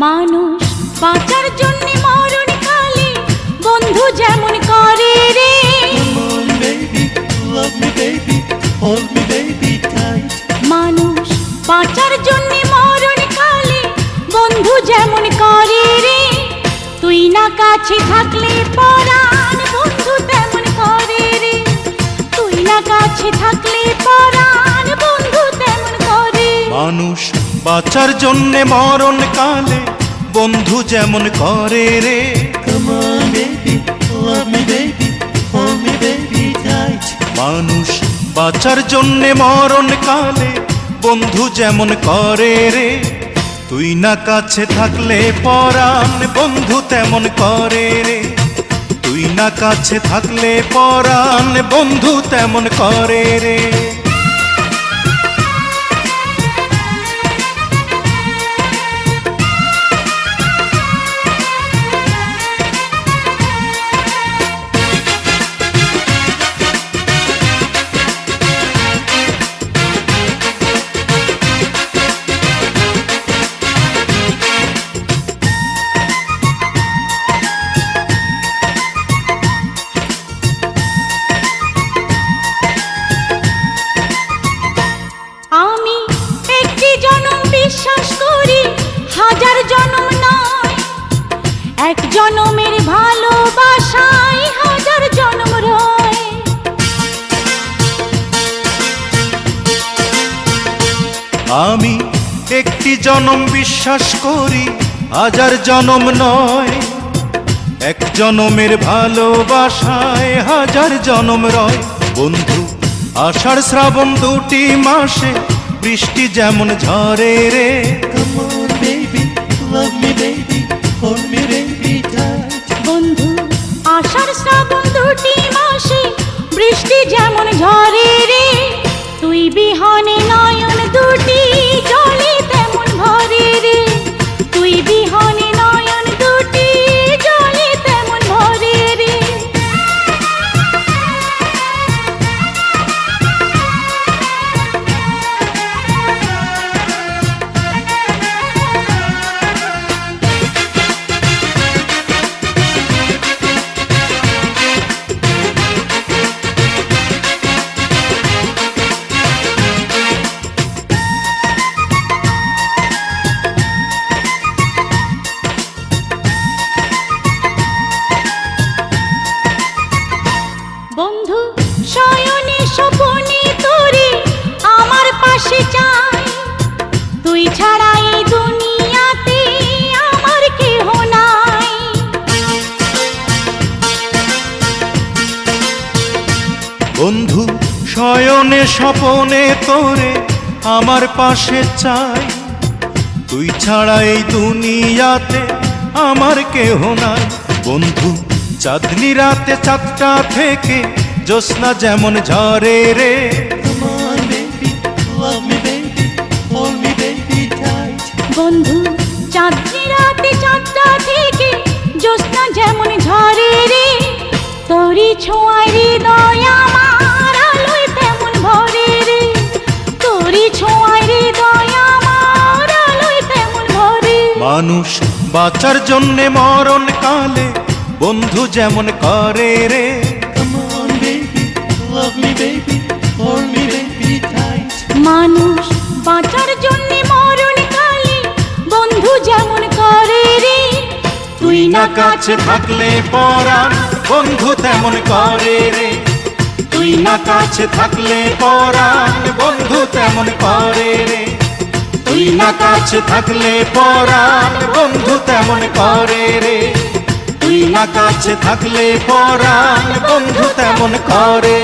মানুষ বাঁচার জন্য মরণ কালে বন্ধু যেমন করে রে। মানুষ বাঁচার জন্য মরণ কালে বন্ধু যেমন করে রে। তুই না কাছে থাকলে পরাণ বন্ধু তেমন করে রে। তুই না কাছে থাকলে পরাণ বন্ধু তেমন করে। মানুষ বাঁচার জন্যে মরণ কালে বন্ধু যেমন করে রে। মানুষ বাঁচার জন্যে মরণ কালে বন্ধু যেমন করে রে। তুই না কাছে থাকলে পরাণ বন্ধু তেমন করে রে। তুই না কাছে থাকলে পরাণ বন্ধু তেমন করে রে। আমি একটি জনম বিশ্বাস করি, হাজার জনম নয়। এক জনমের ভালোবাসায় হাজার জনম রয়। আমি একটি জনম বিশ্বাস করি, হাজার জনম নয়। এক জনমের ভালোবাসায় হাজার জনম রয়। বন্ধু আষাঢ় শ্রাবণ দুটি মাসে বৃষ্টি যেমন ঝরে রে। বন্ধু আষাঢ় শ্রাবণ দুটি মাসে বৃষ্টি যেমন ঝরে রে। তুই বিহনে নয়ন দুটি জলে তেমন ভরে রে। তুই বিহনে নয়ন দুটি জলে তেমন ভরে রে। বন্ধু শয়নে স্বপনে তোরে আমার পাশে চাই। তুই ছাড়া এই দুনিয়াতে আমার কেহ নাই। বন্ধু শয়নে স্বপনে তোরে আমার পাশে চাই। তুই ছাড়া এই দুনিয়াতে আমার কেহ নাই। বন্ধু চাঁদনি রাতে চাঁদটা থেকে জ্যোৎস্না যেমন ঝরে রে। বন্ধু চাঁদনি রাতে চাঁদটা থেকে জ্যোৎস্না যেমন ঝরে রে। তোরি ছোঁয়ায় হৃদয় আমার আলোয় তেমন ভরে রে। তোরি ছোঁয়ায় হৃদয় আমার আলোয় তেমন ভরে। মানুষ বাঁচার জন্যে মরণ কালে বন্ধু যেমন করে রে। মানুষ বাঁচার জন্য মরণ কালে বন্ধু যেমন করে রে। তুই না কাছে থাকলে পরাণ বন্ধু তেমন করে রে। তুই না কাছে থাকলে পরাণ বন্ধু তেমন করে রে। তুই না কাছে থাকলে পরাণ বন্ধু তেমন করে রে। তুই না কাছে থাকলে পরাণ বন্ধু তেমন করে।